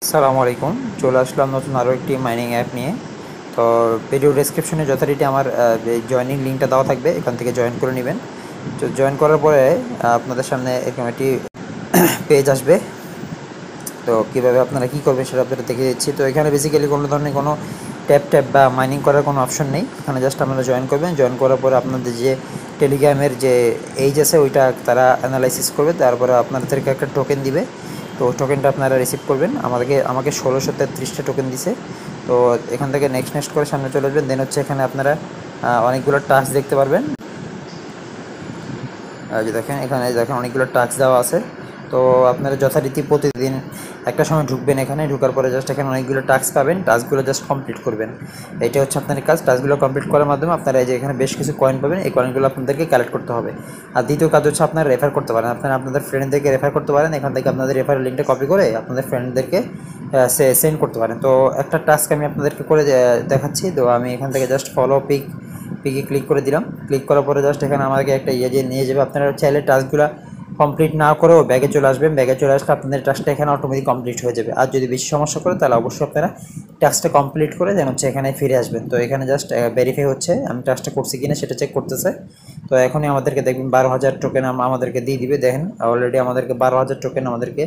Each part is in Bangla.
আসসালামু আলাইকুম। চলে আসলাম নতুন আরও একটি মাইনিং অ্যাপ নিয়ে। তো ভিডিও ডেসক্রিপশনে যথারীতি আমার জয়েনিং লিঙ্কটা দেওয়া থাকবে, এখান থেকে জয়েন করে নেবেন। তো জয়েন করার পরে আপনাদের সামনে এরকম একটি পেজ আসবে। তো কীভাবে আপনারা কী করবেন সেটা আপনারা দেখে দিচ্ছি। তো এখানে বেসিক্যালি কোনো ধরনের কোনো ট্যাপ বা মাইনিং করার কোনো অপশন নেই। এখানে জাস্ট আপনারা জয়েন করবেন। জয়েন করার পরে আপনাদের যে টেলিগ্রামের যে এইজ আছে ওইটা তারা অ্যানালাইসিস করবে, তারপরে আপনাদেরকে একটা টোকেন দিবে। তো টোকেনটা আপনারা রিসিভ করবেন। আমাকে 1633টা টোকেন দিছে। তো এখান থেকে নেক্সট করে সামনে চলে আসবেন। দেন হচ্ছে এখানে আপনারা অনেকগুলো টাস্ক দেখতে পারবেন। যে এখানে দেখেন অনেকগুলো টাস্ক দেওয়া আছে। তো আপনারা যথারীতি প্রতিদিন একটা সময় ঢুকবেন, এখানে ঢুকার পরে জাস্ট এখানে অনেকগুলো টাস্ক পাবেন। টাস্কগুলো জাস্ট কমপ্লিট করবেন। এটা হচ্ছে আপনাদের কাজ। টাস্কগুলো কমপ্লিট করার মাধ্যমে আপনারা এই যে এখানে বেশ কিছু কয়েন পাবেন। এই কয়েনগুলো আপনাদেরকে কালেক্ট করতে হবে। আর দ্বিতীয় কাজ হচ্ছে আপনারা রেফার করতে পারেন। আপনারা আপনাদের ফ্রেন্ডদেরকে রেফার করতে পারেন। এখান থেকে আপনাদের রেফারের লিঙ্কটা কপি করে আপনাদের ফ্রেন্ডদেরকে সেন্ড করতে পারেন। তো একটা টাস্ক আমি আপনাদেরকে করে দেখাচ্ছি। তো আমি এখান থেকে জাস্ট ফলো পিকে ক্লিক করে দিলাম। ক্লিক করার পরে জাস্ট এখানে আমাকে একটা নিয়ে যাবে। আপনারা চাইলে টাস্কগুলো কমপ্লিট না করেও ব্যাগে চলে আসবেন। ব্যাগে চলে আসলে আপনাদের টাস্কটা এখানে অটোমেটিক কমপ্লিট হয়ে যাবে। আর যদি বেশি সমস্যা করে তাহলে অবশ্যই আপনারা টাস্কটা কমপ্লিট করে দেন হচ্ছে এখানে ফিরে আসবেন। তো এখানে জাস্ট ভেরিফাই হচ্ছে আমি টাস্কটা করছি কিনা সেটা চেক করতেছে। তো এখনই আমাদেরকে দেখবেন 12,000 টোকেন আমাদেরকে দিয়ে দিবে। দেখেন অলরেডি আমাদেরকে 12,000 টোকেন আমাদেরকে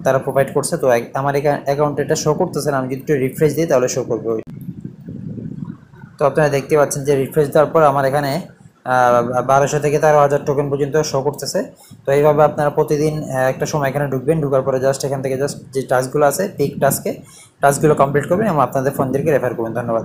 তারা প্রোভাইড করছে। তো আমার অ্যাকাউন্টে এটা শো করতেছে না। আমি যদি একটু রিফ্রেশ দিই তাহলে শো করবে। তো আপনারা দেখতে পাচ্ছেন যে রিফ্রেশ দেওয়ার পর আমার এখানে 1200 থেকে 13,000 টোকেন পর্যন্ত শো করতেছে। তো এইভাবে আপনারা প্রতিদিন একটা সময় এখানে ঢুকবেন। ঢুকার পরে জাস্ট এখান থেকে জাস্ট যে টাস্কগুলো আছে পিক টাস্কগুলো কমপ্লিট করবেন এবং আপনাদের ফ্রেন্ডদেরকে রেফার করবেন। ধন্যবাদ।